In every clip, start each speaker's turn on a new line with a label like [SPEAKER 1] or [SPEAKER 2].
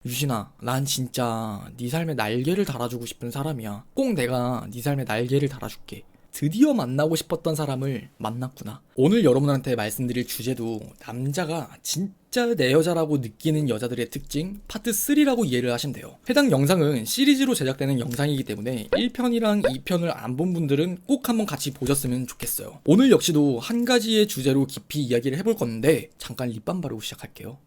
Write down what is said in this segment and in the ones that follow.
[SPEAKER 1] 유진아, 난 진짜 네 삶에 날개를 달아주고 싶은 사람이야. 꼭 내가 네 삶에 날개를 달아줄게. 드디어 만나고 싶었던 사람을 만났구나. 오늘 여러분한테 말씀드릴 주제도 남자가 진짜 내 여자라고 느끼는 여자들의 특징 파트 3라고 이해를 하시면 돼요. 해당 영상은 시리즈로 제작되는 영상이기 때문에 1편이랑 2편을 안 본 분들은 꼭 한번 같이 보셨으면 좋겠어요. 오늘 역시도 한 가지의 주제로 깊이 이야기를 해볼 건데 잠깐 립밤 바르고 시작할게요.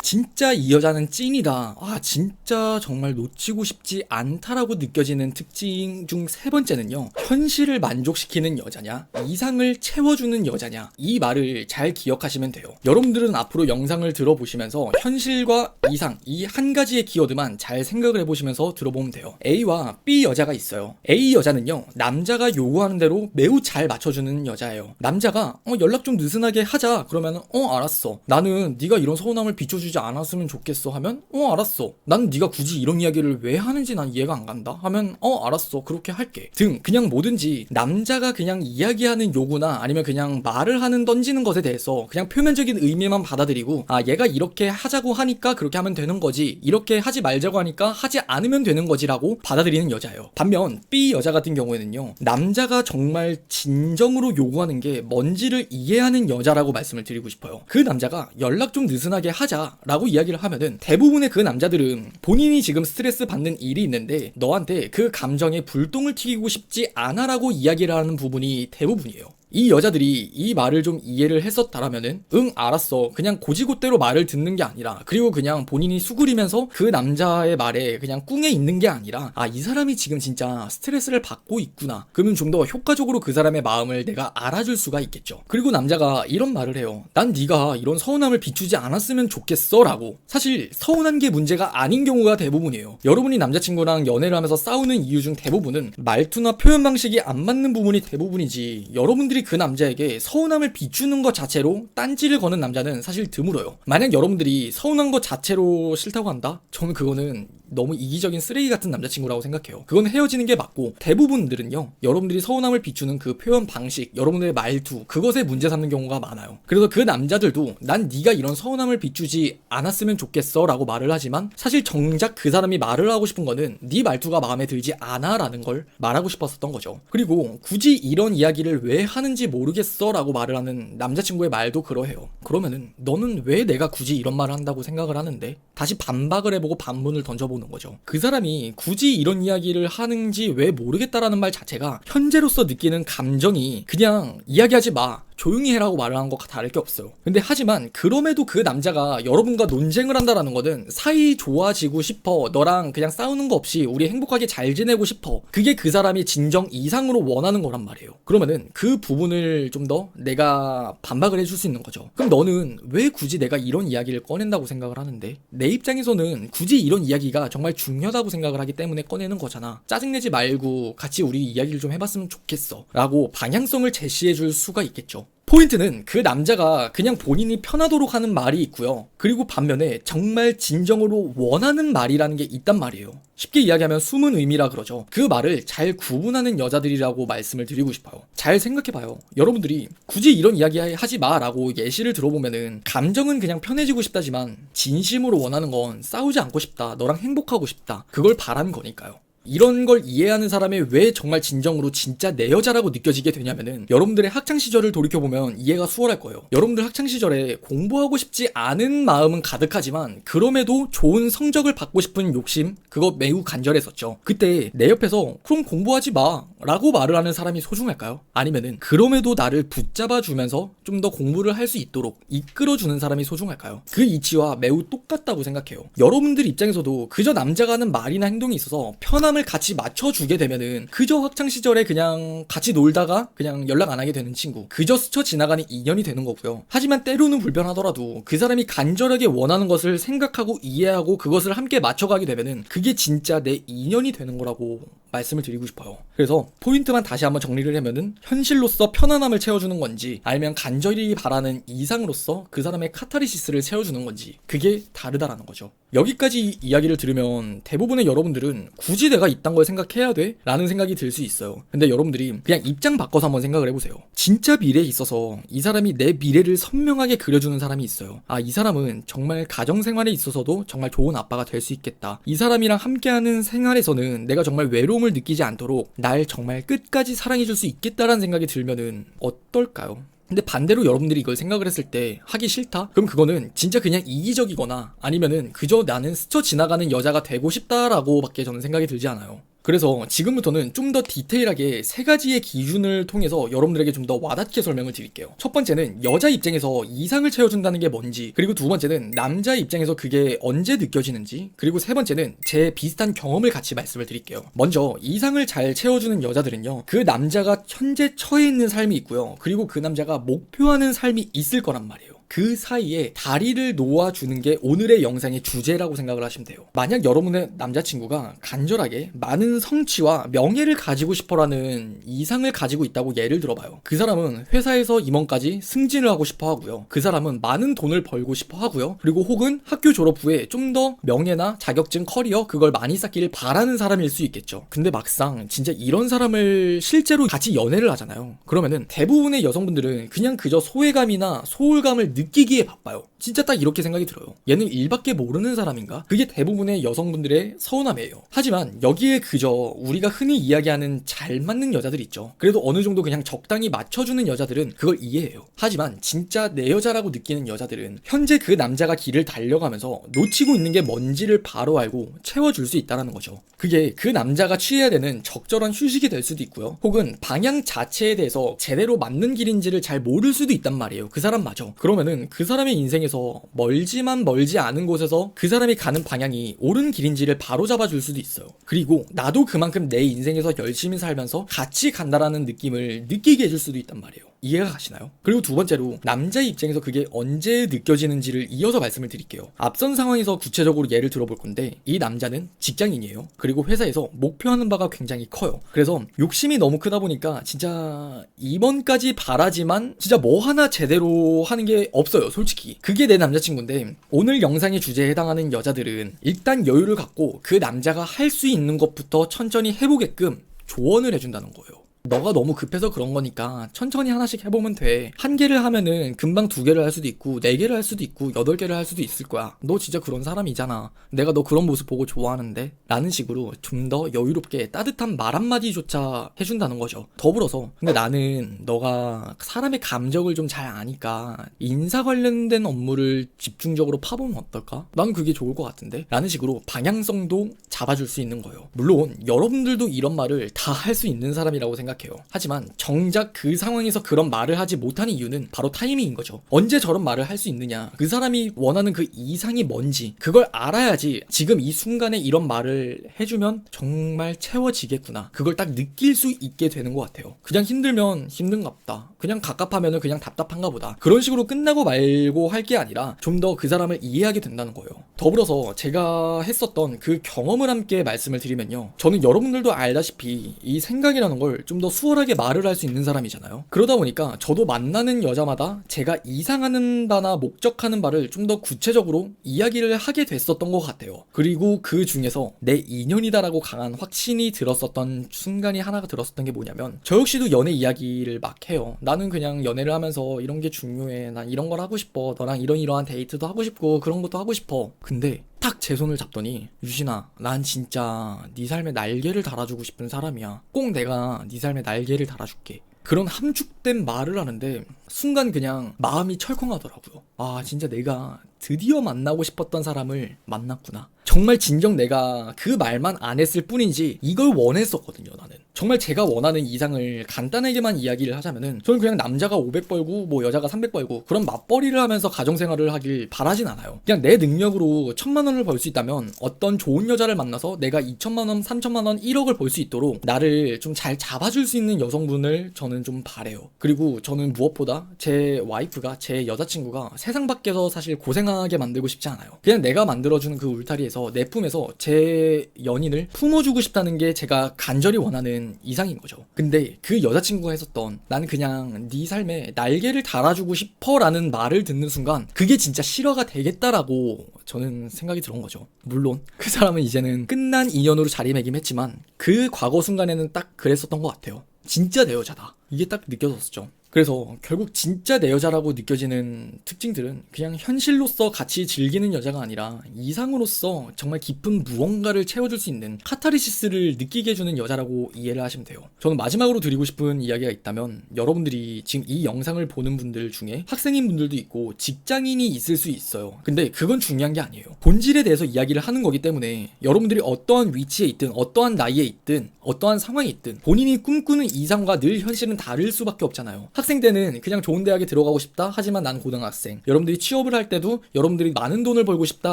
[SPEAKER 1] 진짜 이 여자는 찐이다. 진짜 정말 놓치고 싶지 않다라고 느껴지는 특징 중 세 번째는요. 현실을 만족시키는 여자냐, 이상을 채워주는 여자냐. 이 말을 잘 기억하시면 돼요. 여러분들은 앞으로 영상을 들어보시면서 현실과 이상, 이 한 가지의 키워드만 잘 생각을 해보시면서 들어보면 돼요. A와 B 여자가 있어요. A 여자는요, 남자가 요구하는 대로 매우 잘 맞춰주는 여자예요. 남자가 연락 좀 느슨하게 하자. 그러면 알았어. 나는 네가 이런 서운함을 비춰주지 않았으면 좋겠어 하면 알았어. 난 네가 굳이 이런 이야기를 왜 하는지 난 이해가 안 간다 하면 알았어. 그렇게 할게. 등 그냥 뭐든지 남자가 그냥 이야기하는 요구나 아니면 그냥 말을 하는 던지는 것에 대해서 그냥 표면적인 의미만 받아들이고 얘가 이렇게 하자고 하니까 그렇게 하면 되는 거지, 이렇게 하지 말자고 하니까 하지 않으면 되는 거지라고 받아들이는 여자예요. 반면 B 여자 같은 경우에는요, 남자가 정말 진정으로 요구하는 게 뭔지를 이해하는 여자라고 말씀을 드리고 싶어요. 그 남자가 연락 좀 느슨하게 하자 라고 이야기를 하면은 대부분의 그 남자들은 본인이 지금 스트레스 받는 일이 있는데 너한테 그 감정에 불똥을 튀기고 싶지 않아 라고 이야기를 하는 부분이 대부분이에요. 이 여자들이 이 말을 좀 이해를 했었다라면은 알았어. 그냥 고지고대로 말을 듣는 게 아니라, 그리고 그냥 본인이 수그리면서 그 남자의 말에 그냥 꿍해 있는 게 아니라 이 사람이 지금 진짜 스트레스를 받고 있구나. 그러면 좀 더 효과적으로 그 사람의 마음을 내가 알아줄 수가 있겠죠. 그리고 남자가 이런 말을 해요. 난 네가 이런 서운함을 비추지 않았으면 좋겠어 라고. 사실 서운한 게 문제가 아닌 경우가 대부분이에요. 여러분이 남자친구랑 연애를 하면서 싸우는 이유 중 대부분은 말투나 표현 방식이 안 맞는 부분이 대부분이지, 여러분들이 그 남자에게 서운함을 비추는 것 자체로 딴지를 거는 남자는 사실 드물어요. 만약 여러분들이 서운한 것 자체로 싫다고 한다? 저는 그거는 너무 이기적인 쓰레기 같은 남자친구라고 생각해요. 그건 헤어지는 게 맞고, 대부분들은요, 여러분들이 서운함을 비추는 그 표현 방식, 여러분들의 말투, 그것에 문제 삼는 경우가 많아요. 그래서 그 남자들도 난 네가 이런 서운함을 비추지 않았으면 좋겠어 라고 말을 하지만, 사실 정작 그 사람이 말을 하고 싶은 거는 네 말투가 마음에 들지 않아 라는 걸 말하고 싶었었던 거죠. 그리고 굳이 이런 이야기를 왜 하는지 모르겠어 라고 말을 하는 남자친구의 말도 그러해요. 그러면은 너는 왜 내가 굳이 이런 말을 한다고 생각을 하는데? 다시 반박을 해보고 반문을 던져보는 거죠. 그 사람이 굳이 이런 이야기를 하는지 왜 모르겠다라는 말 자체가 현재로서 느끼는 감정이 그냥 이야기하지 마, 조용히 해라고 말을 한 것과 다를 게 없어요. 근데 하지만 그럼에도 그 남자가 여러분과 논쟁을 한다라는 거는 사이 좋아지고 싶어, 너랑 그냥 싸우는 거 없이 우리 행복하게 잘 지내고 싶어, 그게 그 사람이 진정 이상으로 원하는 거란 말이에요. 그러면은 그 부분을 좀 더 내가 반박을 해줄 수 있는 거죠. 그럼 너는 왜 굳이 내가 이런 이야기를 꺼낸다고 생각을 하는데? 내 입장에서는 굳이 이런 이야기가 정말 중요하다고 생각을 하기 때문에 꺼내는 거잖아. 짜증내지 말고 같이 우리 이야기를 좀 해봤으면 좋겠어 라고 방향성을 제시해줄 수가 있겠죠. 포인트는 그 남자가 그냥 본인이 편하도록 하는 말이 있고요. 그리고 반면에 정말 진정으로 원하는 말이라는 게 있단 말이에요. 쉽게 이야기하면 숨은 의미라 그러죠. 그 말을 잘 구분하는 여자들이라고 말씀을 드리고 싶어요. 잘 생각해봐요. 여러분들이 굳이 이런 이야기 하지 마 라고 예시를 들어보면은 감정은 그냥 편해지고 싶다지만 진심으로 원하는 건 싸우지 않고 싶다, 너랑 행복하고 싶다, 그걸 바라는 거니까요. 이런 걸 이해하는 사람이 왜 정말 진정으로 진짜 내 여자라고 느껴지게 되냐면은, 여러분들의 학창시절을 돌이켜보면 이해가 수월할 거예요. 여러분들 학창시절에 공부하고 싶지 않은 마음은 가득하지만 그럼에도 좋은 성적을 받고 싶은 욕심, 그거 매우 간절했었죠. 그때 내 옆에서 그럼 공부하지 마 라고 말을 하는 사람이 소중할까요? 아니면은 그럼에도 나를 붙잡아주면서 좀 더 공부를 할 수 있도록 이끌어주는 사람이 소중할까요? 그 이치와 매우 똑같다고 생각해요. 여러분들 입장에서도 그저 남자가 하는 말이나 행동이 있어서 편함을 같이 맞춰주게 되면은 그저 학창시절에 그냥 같이 놀다가 그냥 연락 안 하게 되는 친구, 그저 스쳐 지나가는 인연이 되는 거고요. 하지만 때로는 불편하더라도 그 사람이 간절하게 원하는 것을 생각하고 이해하고 그것을 함께 맞춰가게 되면은 그게 진짜 내 인연이 되는 거라고 말씀을 드리고 싶어요. 그래서 포인트만 다시 한번 정리를 하면은 현실로서 편안함을 채워주는 건지 아니면 간절히 바라는 이상으로서 그 사람의 카타르시스를 채워주는 건지 그게 다르다라는 거죠. 여기까지 이야기를 들으면 대부분의 여러분들은 굳이 내가 이딴 걸 생각해야 돼? 라는 생각이 들 수 있어요. 근데 여러분들이 그냥 입장 바꿔서 한번 생각을 해보세요. 진짜 미래에 있어서 이 사람이 내 미래를 선명하게 그려주는 사람이 있어요. 아, 이 사람은 정말 가정생활에 있어서도 정말 좋은 아빠가 될 수 있겠다. 이 사람이랑 함께하는 생활에서는 내가 정말 외로움을 느끼지 않도록 날 정말 끝까지 사랑해줄 수 있겠다라는 생각이 들면은 어떨까요? 근데 반대로 여러분들이 이걸 생각을 했을 때 하기 싫다? 그럼 그거는 진짜 그냥 이기적이거나 아니면은 그저 나는 스쳐 지나가는 여자가 되고 싶다라고 밖에 저는 생각이 들지 않아요. 그래서 지금부터는 좀 더 디테일하게 세 가지의 기준을 통해서 여러분들에게 좀 더 와닿게 설명을 드릴게요. 첫 번째는 여자 입장에서 이상을 채워준다는 게 뭔지, 그리고 두 번째는 남자 입장에서 그게 언제 느껴지는지, 그리고 세 번째는 제 비슷한 경험을 같이 말씀을 드릴게요. 먼저 이상을 잘 채워주는 여자들은요, 그 남자가 현재 처해 있는 삶이 있고요, 그리고 그 남자가 목표하는 삶이 있을 거란 말이에요. 그 사이에 다리를 놓아주는 게 오늘의 영상의 주제라고 생각을 하시면 돼요. 만약 여러분의 남자친구가 간절하게 많은 성취와 명예를 가지고 싶어라는 이상을 가지고 있다고 예를 들어봐요. 그 사람은 회사에서 임원까지 승진을 하고 싶어 하고요. 그 사람은 많은 돈을 벌고 싶어 하고요. 그리고 혹은 학교 졸업 후에 좀 더 명예나 자격증, 커리어 그걸 많이 쌓기를 바라는 사람일 수 있겠죠. 근데 막상 진짜 이런 사람을 실제로 같이 연애를 하잖아요. 그러면은 대부분의 여성분들은 그냥 그저 소외감이나 소홀감을 느끼기에 바빠요. 진짜 딱 이렇게 생각이 들어요. 얘는 일밖에 모르는 사람인가? 그게 대부분의 여성분들의 서운함이에요. 하지만 여기에 그저 우리가 흔히 이야기하는 잘 맞는 여자들 있죠. 그래도 어느 정도 그냥 적당히 맞춰주는 여자들은 그걸 이해해요. 하지만 진짜 내 여자라고 느끼는 여자들은 현재 그 남자가 길을 달려가면서 놓치고 있는 게 뭔지를 바로 알고 채워줄 수 있다는 거죠. 그게 그 남자가 취해야 되는 적절한 휴식이 될 수도 있고요. 혹은 방향 자체에 대해서 제대로 맞는 길인지를 잘 모를 수도 있단 말이에요. 그 사람마저. 그러면은 그 사람의 인생에서 멀지만 멀지 않은 곳에서 그 사람이 가는 방향이 옳은 길인지를 바로 잡아줄 수도 있어요. 그리고 나도 그만큼 내 인생에서 열심히 살면서 같이 간다라는 느낌을 느끼게 해줄 수도 있단 말이에요. 이해가 가시나요? 그리고 두 번째로 남자의 입장에서 그게 언제 느껴지는지를 이어서 말씀을 드릴게요. 앞선 상황에서 구체적으로 예를 들어볼 건데 이 남자는 직장인이에요. 그리고 회사에서 목표하는 바가 굉장히 커요. 그래서 욕심이 너무 크다 보니까 진짜 임원까지 바라지만 진짜 뭐 하나 제대로 하는 게 없어요, 솔직히. 그게 내 남자친구인데 오늘 영상의 주제에 해당하는 여자들은 일단 여유를 갖고 그 남자가 할 수 있는 것부터 천천히 해보게끔 조언을 해준다는 거예요. 너가 너무 급해서 그런 거니까 천천히 하나씩 해보면 돼. 한 개를 하면은 금방 두 개를 할 수도 있고 네 개를 할 수도 있고 8개를 할 수도 있을 거야. 너 진짜 그런 사람이잖아. 내가 너 그런 모습 보고 좋아하는데? 라는 식으로 좀 더 여유롭게 따뜻한 말 한마디조차 해준다는 거죠. 더불어서 근데 나는 너가 사람의 감정을 좀 잘 아니까 인사 관련된 업무를 집중적으로 파보면 어떨까? 난 그게 좋을 것 같은데? 라는 식으로 방향성도 잡아줄 수 있는 거예요. 물론 여러분들도 이런 말을 다 할 수 있는 사람이라고 생각해요. 하지만 정작 그 상황에서 그런 말을 하지 못하는 이유는 바로 타이밍인 거죠. 언제 저런 말을 할 수 있느냐, 그 사람이 원하는 그 이상이 뭔지 그걸 알아야지 지금 이 순간에 이런 말을 해주면 정말 채워지겠구나, 그걸 딱 느낄 수 있게 되는 것 같아요. 그냥 힘들면 힘든갑다, 그냥 갑갑하면 그냥 답답한가 보다, 그런 식으로 끝나고 말고 할 게 아니라 좀 더 그 사람을 이해하게 된다는 거예요. 더불어서 제가 했었던 그 경험을 함께 말씀을 드리면요, 저는 여러분들도 알다시피 이 생각이라는 걸 좀 더 수월하게 말을 할 수 있는 사람이잖아요. 그러다 보니까 저도 만나는 여자마다 제가 이상하는 바나 목적하는 바를 좀 더 구체적으로 이야기를 하게 됐었던 것 같아요. 그리고 그 중에서 내 인연이다라고 강한 확신이 들었었던 순간이 하나가 들었었던 게 뭐냐면, 저 역시도 연애 이야기를 막 해요. 나는 그냥 연애를 하면서 이런 게 중요해, 난 이런 걸 하고 싶어, 너랑 이러한 데이트도 하고 싶고 그런 것도 하고 싶어. 근데 딱 제 손을 잡더니, 유신아, 난 진짜 네 삶에 날개를 달아주고 싶은 사람이야. 꼭 내가 네 삶에 날개를 달아줄게. 그런 함축된 말을 하는데 순간 그냥 마음이 철컹하더라고요. 아, 진짜 내가 드디어 만나고 싶었던 사람을 만났구나. 정말 진정 내가 그 말만 안 했을 뿐인지 이걸 원했었거든요, 나는. 정말 제가 원하는 이상을 간단하게만 이야기를 하자면은 저는 그냥 남자가 500 벌고 뭐 여자가 300 벌고 그런 맞벌이를 하면서 가정생활을 하길 바라진 않아요. 그냥 내 능력으로 1000만 원을 벌 수 있다면 어떤 좋은 여자를 만나서 내가 2천만 원, 3천만 원, 1억을 벌 수 있도록 나를 좀 잘 잡아줄 수 있는 여성분을 저는 좀 바래요. 그리고 저는 무엇보다 제 와이프가, 제 여자친구가 세상 밖에서 사실 고생하게 만들고 싶지 않아요. 그냥 내가 만들어주는 그 울타리에서 내 품에서 제 연인을 품어주고 싶다는 게 제가 간절히 원하는 이상인 거죠. 근데 그 여자친구가 했었던 나는 그냥 네 삶에 날개를 달아주고 싶어라는 말을 듣는 순간 그게 진짜 실화가 되겠다라고 저는 생각이 들은 거죠. 물론 그 사람은 이제는 끝난 인연으로 자리매김했지만 그 과거 순간에는 딱 그랬었던 것 같아요. 진짜 내 여자다. 이게 딱 느껴졌었죠. 그래서 결국 진짜 내 여자라고 느껴지는 특징들은 그냥 현실로서 같이 즐기는 여자가 아니라 이상으로서 정말 깊은 무언가를 채워줄 수 있는 카타르시스를 느끼게 해주는 여자라고 이해를 하시면 돼요. 저는 마지막으로 드리고 싶은 이야기가 있다면 여러분들이 지금 이 영상을 보는 분들 중에 학생인 분들도 있고 직장인이 있을 수 있어요. 근데 그건 중요한 게 아니에요. 본질에 대해서 이야기를 하는 거기 때문에 여러분들이 어떠한 위치에 있든 어떠한 나이에 있든 어떠한 상황에 있든 본인이 꿈꾸는 이상과 늘 현실은 다를 수밖에 없잖아요. 학생 때는 그냥 좋은 대학에 들어가고 싶다 하지만 난 고등학생, 여러분들이 취업을 할 때도 여러분들이 많은 돈을 벌고 싶다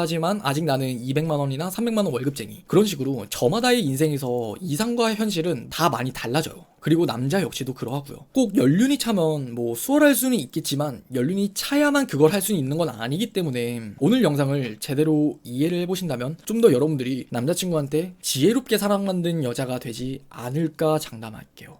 [SPEAKER 1] 하지만 아직 나는 200만 원이나 300만 원 월급쟁이, 그런 식으로 저마다의 인생에서 이상과 현실은 다 많이 달라져요. 그리고 남자 역시도 그러하고요. 꼭 연륜이 차면 뭐 수월할 수는 있겠지만 연륜이 차야만 그걸 할 수는 있는 건 아니기 때문에 오늘 영상을 제대로 이해를 해보신다면 좀 더 여러분들이 남자친구한테 지혜롭게 사랑받는 여자가 되지 않을까 장담할게요.